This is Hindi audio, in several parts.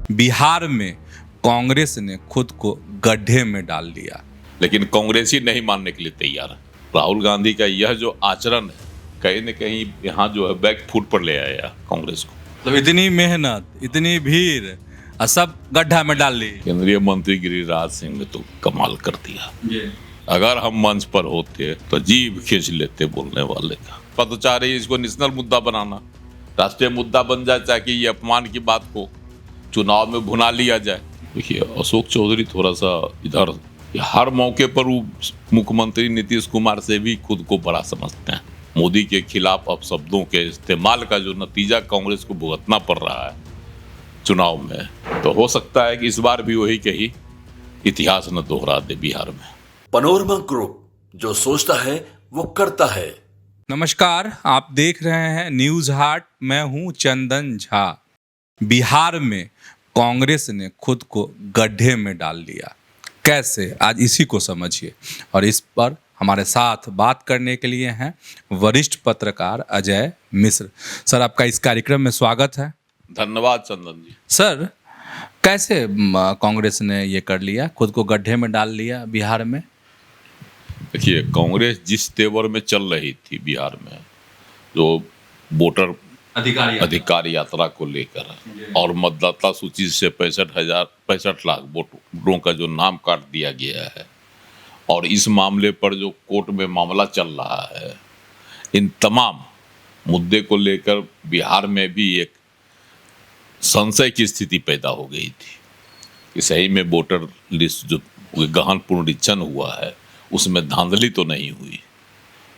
बिहार में कांग्रेस ने खुद को गड्ढे में डाल दिया। लेकिन कांग्रेसी नहीं मानने के लिए तैयार है। राहुल गांधी का यह जो आचरण है कहीं न कहीं यहाँ जो है बैकफुट पर ले आया कांग्रेस को। तो इतनी मेहनत, इतनी भीड़ और सब गड्ढा में डाल ली। केंद्रीय मंत्री गिरिराज सिंह ने तो कमाल कर दिया। अगर हम मंच पर होते तो जीभ खींच लेते बोलने वाले का। पर तो चाह रही है इसको नेशनल मुद्दा बनाना, राष्ट्रीय मुद्दा बन जाए ताकि ये अपमान की बात को चुनाव में भुना लिया जाए। देखिए अशोक चौधरी थोड़ा सा इधर हर मौके पर वो मुख्यमंत्री नीतीश कुमार से भी खुद को बड़ा समझते हैं। मोदी के खिलाफ अपशब्दों के इस्तेमाल का जो नतीजा कांग्रेस को भुगतना पड़ रहा है चुनाव में, तो हो सकता है कि इस बार भी वही कही इतिहास न दोहरा दे बिहार में। पैनोरमा ग्रुप, जो सोचता है वो करता है। नमस्कार, आप देख रहे हैं न्यूज हाट। मैं हूं चंदन झा। बिहार में कांग्रेस ने खुद को गड्ढे में डाल दिया। कैसे, आज इसी को समझिए। और इस पर हमारे साथ बात करने के लिए हैं वरिष्ठ पत्रकार अजय मिश्र। सर, आपका इस कार्यक्रम में स्वागत है। धन्यवाद चंदन जी। सर, कैसे कांग्रेस ने ये कर लिया, खुद को गड्ढे में डाल लिया बिहार में? देखिए कांग्रेस जिस तेवर में चल रही थी बिहार में, जो वोटर अधिकार यात्रा को लेकर और मतदाता सूची से 65 लाख वोटरों का जो नाम काट दिया गया है, और इस मामले पर जो कोर्ट में मामला चल रहा है, इन तमाम मुद्दे को लेकर बिहार में भी एक संशय की स्थिति पैदा हो गई थी कि सही में वोटर लिस्ट जो गहन पुनरीक्षण हुआ है उसमें धांधली तो नहीं हुई।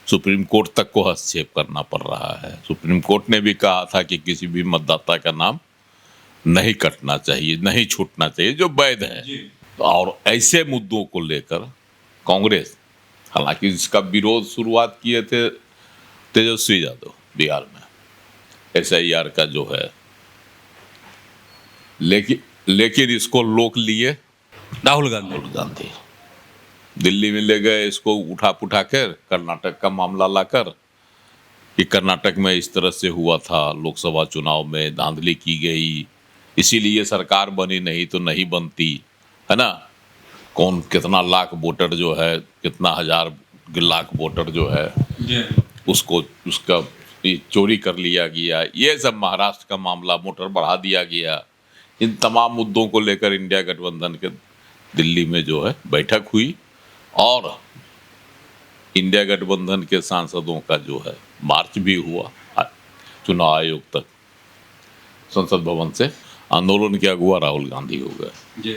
सुप्रीम कोर्ट तक को हस्तक्षेप करना पड़ रहा है। सुप्रीम कोर्ट ने भी कहा था कि किसी भी मतदाता का नाम नहीं कटना चाहिए, नहीं छूटना चाहिए, जो वैध है। और ऐसे मुद्दों को लेकर कांग्रेस, हालांकि इसका विरोध शुरुआत किए थे तेजस्वी यादव बिहार में SIR का जो है, लेकिन इसको रोक लिए राहुल गांधी। दिल्ली में ले गए इसको उठा पुठा कर, कर्नाटक का मामला लाकर कि कर्नाटक में इस तरह से हुआ था, लोकसभा चुनाव में धांधली की गई, इसीलिए सरकार बनी, नहीं तो नहीं बनती, है ना। कौन कितना लाख वोटर जो है, कितना हजार लाख वोटर जो है उसको उसका चोरी कर लिया गया। ये सब महाराष्ट्र का मामला, वोटर बढ़ा दिया गया। इन तमाम मुद्दों को लेकर इंडिया गठबंधन के दिल्ली में जो है बैठक हुई और इंडिया गठबंधन के सांसदों का जो है मार्च भी हुआ चुनाव आयोग तक। संसद भवन से आंदोलन के अगुवा राहुल गांधी हो गए।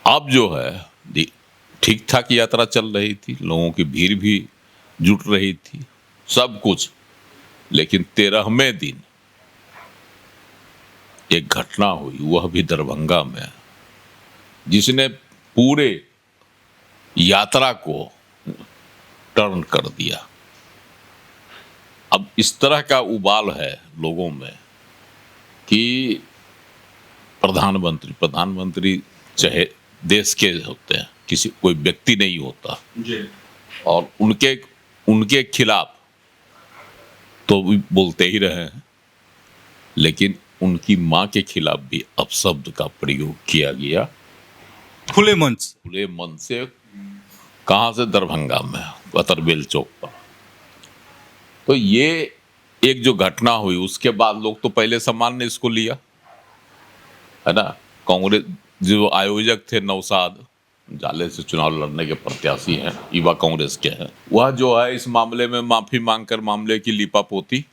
अब जो है ठीक ठाक यात्रा चल रही थी, लोगों की भीड़ भी जुट रही थी, सब कुछ। लेकिन 13वें दिन एक घटना हुई, वह भी दरभंगा में, जिसने पूरे यात्रा को टर्न कर दिया। अब इस तरह का उबाल है लोगों में कि प्रधानमंत्री चाहे देश के होते हैं, किसी कोई व्यक्ति नहीं होता जी। और उनके खिलाफ तो भी बोलते ही रहे हैं, लेकिन उनकी मां के खिलाफ भी अपशब्द का प्रयोग किया गया खुले मन से। कहां से? दरभंगा में, अतरबेल चौक पर। तो ये एक जो घटना हुई, उसके बाद लोग तो पहले सामान्य इसको लिया, है ना। कांग्रेस जो आयोजक थे नौशाद, जाले से चुनाव लड़ने के प्रत्याशी हैं, युवा कांग्रेस के हैं, वह जो है इस मामले में माफी मांगकर मामले की लीपापोती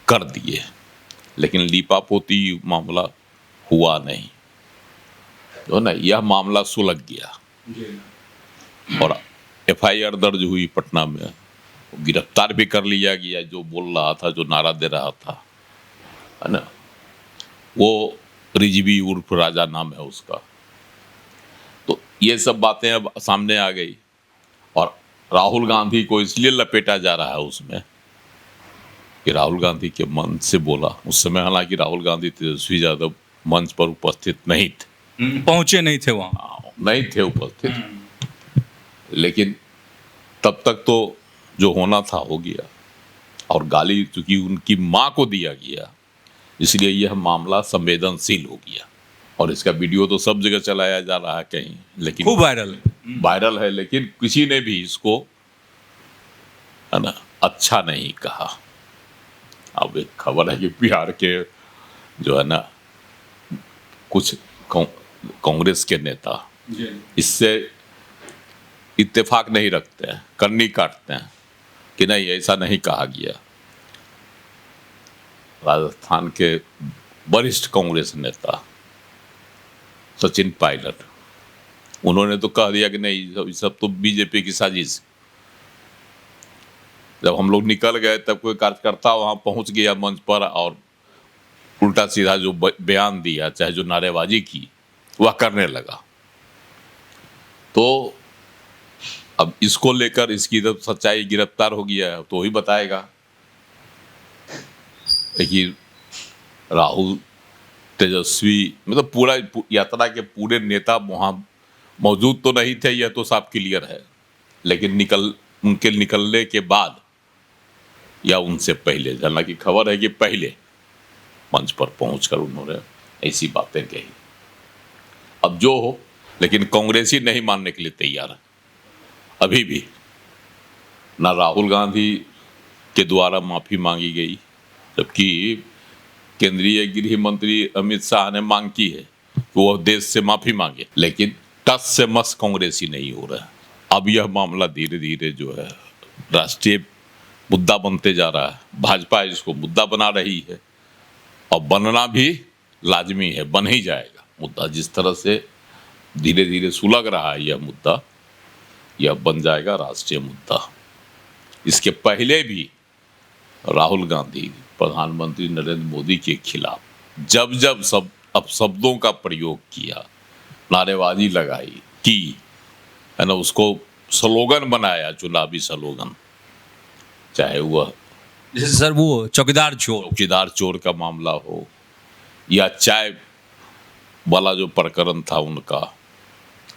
कर दिए। लेकिन लीपापोती मामला हुआ नहीं, जो ना, यह मामला सुलझ गया और FIR दर्ज हुई पटना में। गिरफ्तार भी कर लिया गया जो बोल रहा था, जो नारा दे रहा था, है ना। वो रिजवी उर्फ राजा नाम है उसका। तो ये सब बातें अब सामने आ गई और राहुल गांधी को इसलिए लपेटा जा रहा है उसमें कि राहुल गांधी के मन से बोला। उस समय हालांकि राहुल गांधी तेजस्वी यादव मंच पर उपस्थित नहीं थे, पहुंचे नहीं थे, वहां नहीं थे उपस्थित, लेकिन तब तक तो जो होना था हो गया। और गाली चूंकि उनकी मां को दिया गया, इसलिए यह मामला संवेदनशील हो गया और इसका वीडियो तो सब जगह चलाया जा रहा है कहीं, लेकिन खूब वायरल। वायरल है, लेकिन किसी ने भी इसको है ना अच्छा नहीं कहा। अब एक खबर है कि बिहार के जो है ना कुछ कांग्रेस के नेता इससे इत्तेफाक नहीं रखते हैं, करनी काटते हैं कि नहीं ऐसा नहीं कहा गया। राजस्थान के वरिष्ठ कांग्रेस नेता सचिन पायलट, उन्होंने तो कह दिया कि नहीं सब तो बीजेपी की साजिश। जब हम लोग निकल गए तब कोई कार्यकर्ता वहां पहुंच गया मंच पर और उल्टा सीधा जो बयान दिया, चाहे जो नारेबाजी की, वह करने लगा। तो अब इसको लेकर इसकी जब सच्चाई गिरफ्तार हो गया है तो वही बताएगा कि राहुल तेजस्वी मतलब पूरा यात्रा के पूरे नेता वहाँ मौजूद तो नहीं थे, यह तो साफ क्लियर है, लेकिन उनके निकलने के बाद या उनसे पहले, हालांकि खबर है कि पहले मंच पर पहुंचकर उन्होंने ऐसी बातें कही। अब जो हो, लेकिन कांग्रेसी नहीं मानने के लिए तैयार है अभी भी। ना राहुल गांधी के द्वारा माफी मांगी गई, जबकि केंद्रीय गृह मंत्री अमित शाह ने मांग की है कि वह देश से माफी मांगे, लेकिन टस से मस कांग्रेसी नहीं हो रहा है। अब यह मामला धीरे धीरे जो है राष्ट्रीय मुद्दा बनते जा रहा है। भाजपा इसको मुद्दा बना रही है और बनना भी लाजमी है, बन ही जाएगा मुद्दा। जिस तरह से धीरे धीरे सुलग रहा है यह मुद्दा, यह बन जाएगा राष्ट्रीय मुद्दा। इसके पहले भी राहुल गांधी प्रधानमंत्री नरेंद्र मोदी के खिलाफ जब जब शब्दों का प्रयोग किया, नारेबाजी लगाई की, है ना, उसको स्लोगन बनाया, चुनावी स्लोगन, चाहे वह जैसे सर वो चौकीदार चोर का मामला हो या चाय वाला जो प्रकरण था उनका,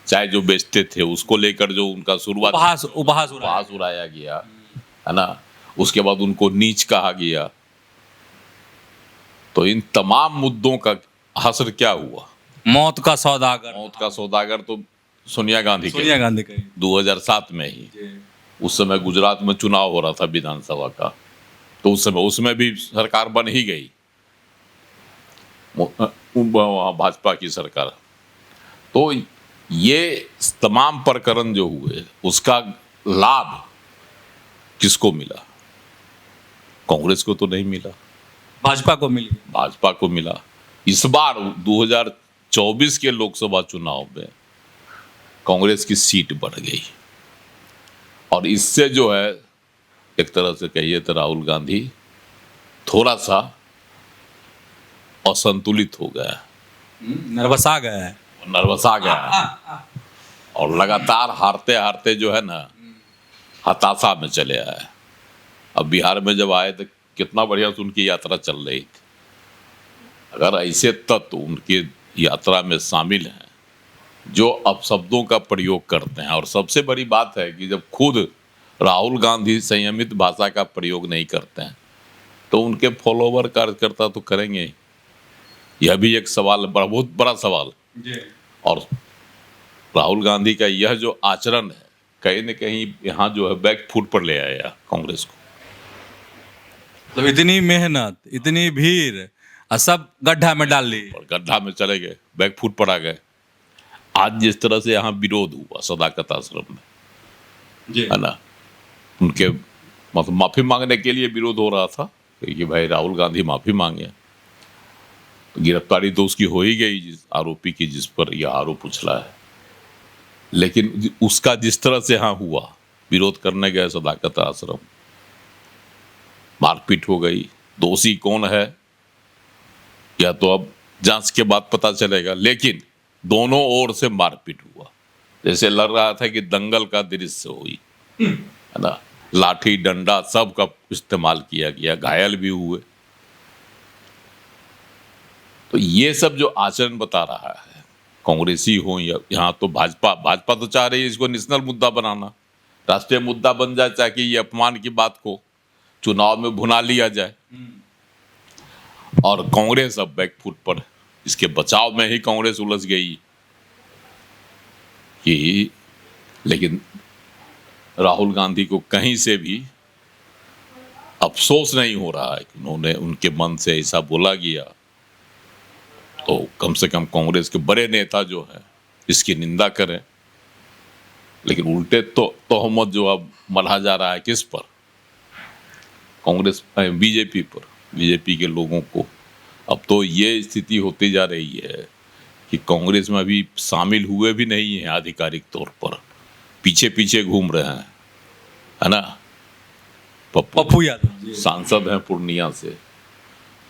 चाय जो बेचते थे उसको लेकर जो उनका शुरुआत उपहास उड़ाया गया, है ना, उसके बाद उनको नीच कहा गया। तो इन तमाम मुद्दों का हश्र क्या हुआ? मौत का सौदागर तो सोनिया गांधी का 2007 में ही। उस समय गुजरात में चुनाव हो रहा था विधानसभा का, तो उस समय उसमें भी सरकार बन ही गई, वहाँ भाजपा की सरकार। तो ये तमाम प्रकरण जो हुए उसका लाभ किसको मिला? कांग्रेस को तो नहीं मिला, भाजपा को मिला। इस बार 2024 के लोकसभा चुनाव में कांग्रेस की सीट बढ़ गई और इससे जो है एक तरह से कहिए तो राहुल गांधी थोड़ा सा असंतुलित हो गया, नर्वस आ गया और लगातार हारते हारते जो है ना हताशा में चले आए। अब बिहार में जब आए तो कितना बढ़िया से उनकी यात्रा चल रही थी। अगर ऐसे तत्व उनकी यात्रा में शामिल हैं जो अब शब्दों का प्रयोग करते हैं, और सबसे बड़ी बात है कि जब खुद राहुल गांधी संयमित भाषा का प्रयोग नहीं करते हैं तो उनके फॉलोवर कार्यकर्ता तो करेंगे ही। यह भी एक सवाल, बहुत बड़ा सवाल। और राहुल गांधी का यह जो आचरण है कहीं न कहीं यहाँ जो है बैक फुट पर ले आया कांग्रेस को। तो इतनी मेहनत, इतनी भीड़, सब गड्ढा में डाल ली, और गड्ढा में चले गए, बैक फुट पर आ गए। आज जिस तरह से यहाँ विरोध हुआ सदाकत आश्रम में, है ना, उनके मतलब माफी मांगने के लिए विरोध हो रहा था कि भाई राहुल गांधी माफी मांगे। गिरफ्तारी तो उसकी हो ही गई, जिस आरोपी की, जिस पर यह आरोप उछला है, लेकिन उसका जिस तरह से यहाँ हुआ, विरोध करने गए सदाकत आश्रम, मारपीट हो गई। दोषी कौन है या तो अब जांच के बाद पता चलेगा, लेकिन दोनों ओर से मारपीट हुआ, जैसे लग रहा था कि दंगल का दृश्य हुई, है ना। लाठी डंडा सब का इस्तेमाल किया गया, घायल भी हुए। तो ये सब जो आचरण बता रहा है, कांग्रेसी हो या यहाँ तो भाजपा तो चाह रही है इसको नेशनल मुद्दा बनाना, राष्ट्रीय मुद्दा बन जाए, ताकि ये अपमान की बात को चुनाव में भुना लिया जाए। और कांग्रेस अब बैकफुट पर, इसके बचाव में ही कांग्रेस उलझ गई कि, लेकिन राहुल गांधी को कहीं से भी अफसोस नहीं हो रहा है कि उन्होंने, उनके मन से ऐसा बोला गया। तो कम से कम कांग्रेस के बड़े नेता जो है इसकी निंदा करें, लेकिन उल्टे तो तोहमत जो अब मढ़ा जा रहा है किस पर, कांग्रेस बीजेपी पर, बीजेपी के लोगों को। अब तो ये स्थिति होती जा रही है कि कांग्रेस में अभी शामिल हुए भी नहीं हैं आधिकारिक तौर पर, पीछे पीछे घूम रहे हैं, है ना। पप्पू यादव सांसद हैं पूर्णिया से,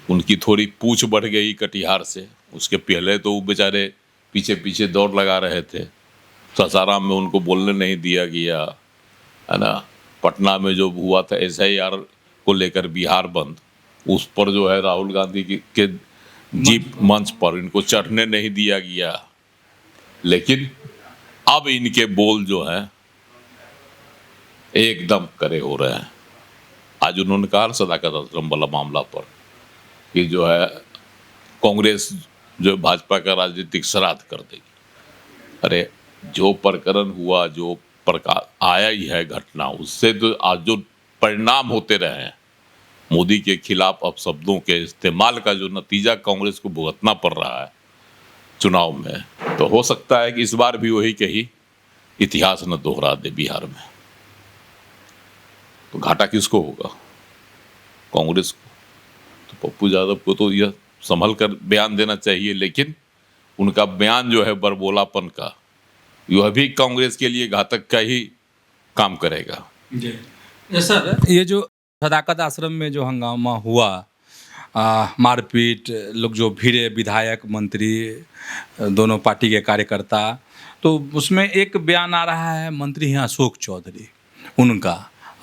उनकी थोड़ी पूछ बढ़ गई कटिहार से, उसके पहले तो वो बेचारे पीछे पीछे दौड़ लगा रहे थे। सासाराम में उनको बोलने नहीं दिया गया, है ना। पटना में जो हुआ था SIR को लेकर बिहार बंद, उस पर जो है राहुल गांधी के जीप मंच पर इनको चढ़ने नहीं दिया गया। लेकिन अब इनके बोल जो है एकदम कड़े हो रहे हैं। आज उन्होंने कहा सदाकत आश्रम वाला मामला पर कि जो है कांग्रेस जो भाजपा का राजनीतिक श्राद्ध कर देगी। अरे जो प्रकरण हुआ, जो प्रकार आया ही है घटना, उससे तो आज जो परिणाम होते रहे हैं मोदी के खिलाफ अब शब्दों के इस्तेमाल का जो नतीजा कांग्रेस को भुगतना पड़ रहा है चुनाव में, तो हो सकता है कि इस बार भी वही कही इतिहास न दोहरा दे बिहार में। तो घाटा किसको होगा? कांग्रेस को। तो पप्पू यादव को तो यह संभल कर बयान देना चाहिए, लेकिन उनका बयान जो है बरबोलापन का, यह भी कांग्रेस के लिए घातक का ही काम करेगा। जी सर, ये जो सदाकत आश्रम में जो हंगामा हुआ, मारपीट, लोग जो भिड़े, विधायक, मंत्री, दोनों पार्टी के कार्यकर्ता, तो उसमें एक बयान आ रहा है मंत्री हैं अशोक चौधरी, उनका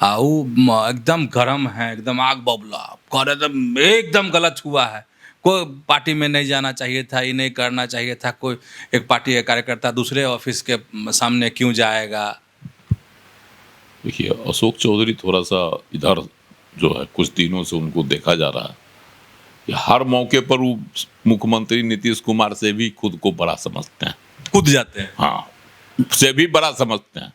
वो एकदम गर्म है, एकदम आग बबला, एकदम गलत हुआ है, कोई पार्टी में नहीं जाना चाहिए था, ये नहीं करना चाहिए था, कोई एक पार्टी का कार्यकर्ता दूसरे ऑफिस के सामने क्यों जाएगा। देखिए अशोक चौधरी थोड़ा सा इधर जो है कुछ दिनों से उनको देखा जा रहा है कि हर मौके पर वो मुख्यमंत्री नीतीश कुमार से भी खुद को बड़ा समझते हैं, कूद जाते हैं। हाँ, उससे भी बड़ा समझते हैं,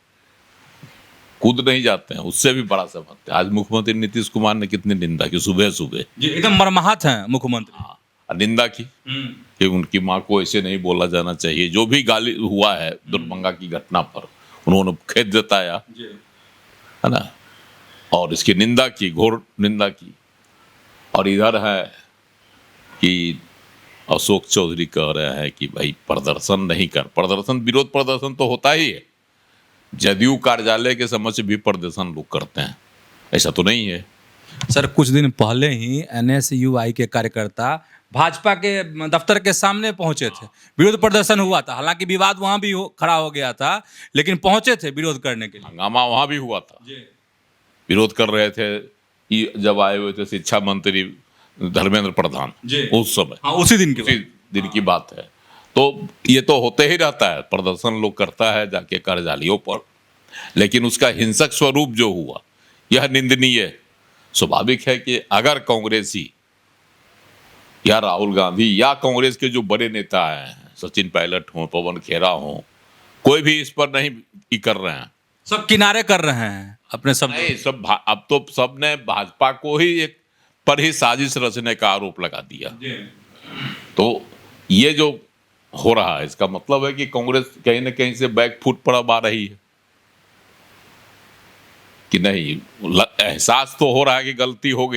कूद नहीं जाते हैं, उससे भी बड़ा समझते हैं। आज मुख्यमंत्री नीतीश कुमार ने कितनी निंदा की, सुबह सुबह जी एकदम मरमाहत हैं मुख्यमंत्री। हाँ, निंदा की कि उनकी माँ को ऐसे नहीं बोला जाना चाहिए। जो भी गाली हुआ है दरभंगा की घटना पर उन्होंने खेद जताया, है ना, और इसकी निंदा की, घोर निंदा की। और इधर है कि अशोक चौधरी कह रहे हैं कि भाई प्रदर्शन नहीं कर, प्रदर्शन, विरोध प्रदर्शन तो होता ही है, जदयू कार्यालय के समक्ष भी प्रदर्शन लोग करते हैं, ऐसा तो नहीं है। सर कुछ दिन पहले ही NSUI के कार्यकर्ता भाजपा के दफ्तर के सामने पहुंचे थे, विरोध प्रदर्शन हुआ था, हालांकि विवाद वहां भी खड़ा हो गया था, लेकिन पहुंचे थे विरोध करने के लिए। हंगामा वहां भी हुआ था, विरोध कर रहे थे। जब आए हुए थे शिक्षा मंत्री धर्मेंद्र प्रधान, उस समय, हाँ, उसी दिन की बात है। तो ये तो होते ही रहता है, प्रदर्शन लोग करता है जाके कार्यालयों पर, लेकिन उसका हिंसक स्वरूप जो हुआ यह निंदनीय है। स्वाभाविक है कि अगर कांग्रेसी या राहुल गांधी या कांग्रेस के जो बड़े नेता आए हैं, सचिन पायलट हो, पवन खेरा हो, कोई भी इस पर नहीं कर रहे हैं, सब किनारे कर रहे हैं अपने सब। नहीं, सब अब तो सबने भाजपा को ही एक पर ही साजिश रचने का आरोप लगा दिया। तो ये जो हो रहा है इसका मतलब है कि कांग्रेस कहीं ना कहीं से बैकफुट पर अब आ रही है कि नहीं, एहसास तो हो रहा है कि गलती हो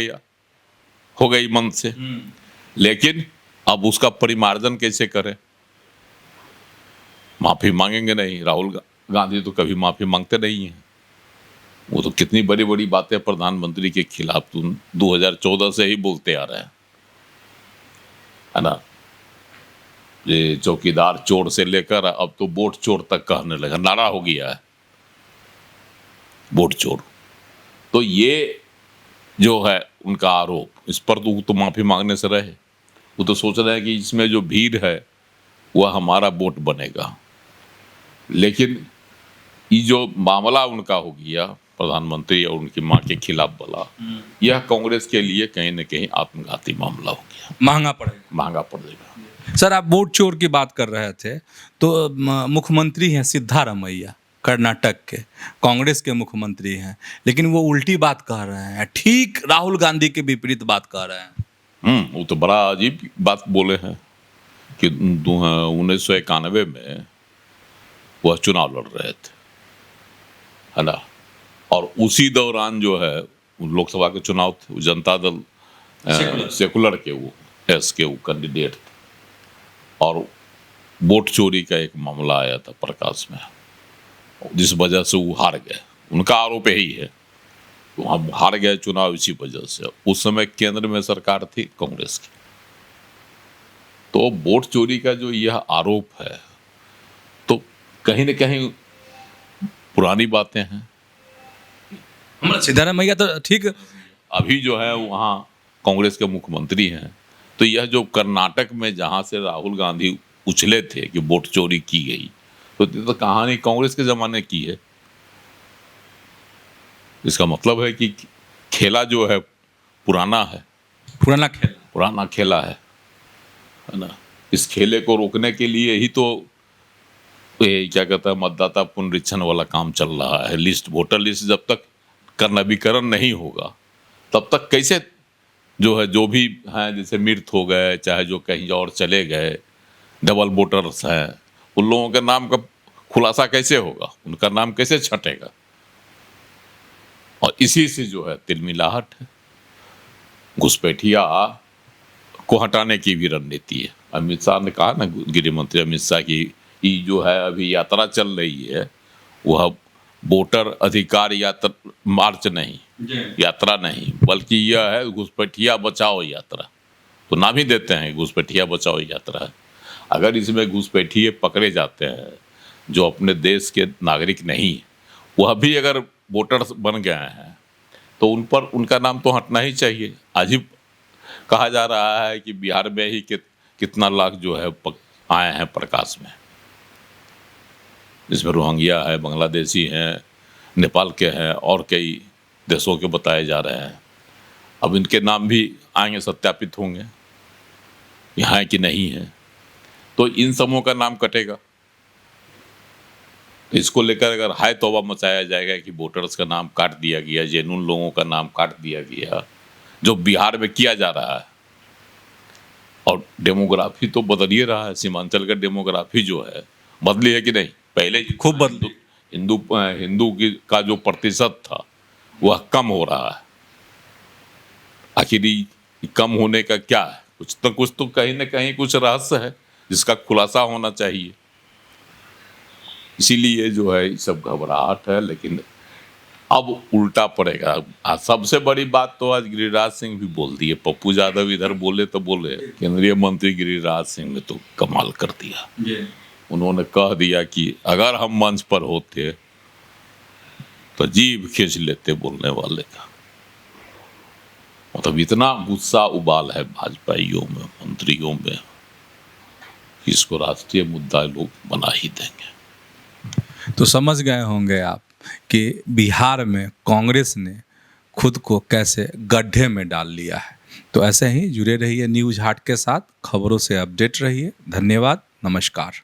गई मन से, लेकिन अब उसका परिमार्जन कैसे करें। माफी मांगेंगे नहीं, राहुल गांधी तो कभी माफी मांगते नहीं हैं। वो तो कितनी बड़ी बड़ी बातें प्रधानमंत्री के खिलाफ 2014 से ही बोलते आ रहे हैं, है ना। ये चौकीदार चोर से लेकर अब तो वोट चोर तक कहने लगा, नारा हो गया है वोट चोर। तो ये जो है उनका आरोप, इस पर तो माफी मांगने से रहे। वो तो सोच रहे हैं कि इसमें जो भीड़ है वह हमारा वोट बनेगा, लेकिन ये जो मामला उनका हो गया प्रधानमंत्री और उनकी मां के खिलाफ बोला, यह कांग्रेस के लिए कहीं न कहीं आत्मघाती मामला हो गया, महंगा पड़ेगा। महंगा पड़ेगा। सर, आप वोट चोर की बात कर रहे थे, तो मुख्यमंत्री हैं सिद्धारमैया, कर्नाटक के कांग्रेस के मुख्यमंत्री हैं, लेकिन वो उल्टी बात कह रहे हैं, ठीक राहुल गांधी के विपरीत बात कह रहे हैं। वो तो बड़ा अजीब बात बोले हैं कि 1991 में वह चुनाव लड़ रहे थे, है ना, और उसी दौरान जो है लोकसभा के चुनाव थे, वो जनता दल सेकुलर के वो कैंडिडेट थे, और वोट चोरी का एक मामला आया था प्रकाश में, जिस वजह से वो हार गए। उनका आरोप यही है, तो हम हार गए चुनाव इसी वजह से। उस समय केंद्र में सरकार थी कांग्रेस की। तो वोट चोरी का जो यह आरोप है, तो कहीं न कहीं पुरानी बातें हैं। सिद्धारमैया तो ठीक, अभी जो है वहाँ कांग्रेस के मुख्यमंत्री हैं, तो यह जो कर्नाटक में जहाँ से राहुल गांधी उछले थे कि वोट चोरी की गई, तो कहानी कांग्रेस के जमाने की है। इसका मतलब है कि खेला जो है पुराना है, पुराना खेला है ना। इस खेले को रोकने के लिए ही तो ये क्या कहता है, मतदाता पुनरीक्षण वाला काम चल रहा है। लिस्ट, वोटर लिस्ट जब तक का नवीकरण नहीं होगा, तब तक कैसे जो है, जो भी हैं, जैसे मृत हो गए, चाहे जो कहीं और चले गए, डबल वोटर्स हैं, उन लोगों के नाम का खुलासा कैसे होगा, उनका नाम कैसे छटेगा? और इसी से जो है तिलमिलाहट है। घुसपैठिया को हटाने की भी रणनीति है। अमित शाह ने कहा ना, गृह मंत्री अमित शाह की ये जो है अभी यात्रा चल रही है, वह वोटर अधिकार यात्रा मार्च नहीं, यात्रा नहीं, बल्कि यह है घुसपैठिया बचाओ यात्रा। तो नाम ही देते हैं घुसपैठिया बचाओ यात्रा। अगर इसमें घुसपैठिए पकड़े जाते हैं जो अपने देश के नागरिक नहीं, वह भी अगर वोटर्स बन गए हैं, तो उन पर उनका नाम तो हटना ही चाहिए। आज ही कहा जा रहा है कि बिहार में ही कितना लाख जो है आए हैं प्रकाश में, जिसमें रोहिंग्या है, बांग्लादेशी हैं, नेपाल के हैं, और कई देशों के बताए जा रहे हैं। अब इनके नाम भी आएंगे, सत्यापित होंगे यहाँ है कि नहीं है, तो इन समूह का नाम कटेगा। तो इसको लेकर अगर हाय तौबा मचाया जाएगा कि वोटर्स का नाम काट दिया गया, जेनुइन लोगों का नाम काट दिया गया, जो बिहार में किया जा रहा है, और डेमोग्राफी तो बदल ही रहा है। सीमांचल का डेमोग्राफी जो है बदली है कि नहीं? पहले खूब बदली। हिंदू का जो प्रतिशत था वह कम हो रहा है। आखिर कम होने का क्या है? कुछ तो कहीं ना कहीं कुछ रहस्य है जिसका खुलासा होना चाहिए। इसीलिए जो है सब घबराहट है, लेकिन अब उल्टा पड़ेगा। सबसे बड़ी बात तो आज गिरिराज सिंह भी बोल दिए। पप्पू यादव इधर बोले तो बोले, केंद्रीय मंत्री गिरिराज सिंह ने तो कमाल कर दिया। उन्होंने कह दिया कि अगर हम मंच पर होते तो जीभ खींच लेते बोलने वाले का। मतलब इतना गुस्सा उबाल है भाजपाइयों में, मंत्रियों में, कि इसको राष्ट्रीय मुद्दा लोग बना ही देंगे। तो समझ गए होंगे आप कि बिहार में कांग्रेस ने खुद को कैसे गड्ढे में डाल लिया है। तो ऐसे ही जुड़े रहिए न्यूज़ हाट के साथ, खबरों से अपडेट रहिए। धन्यवाद, नमस्कार।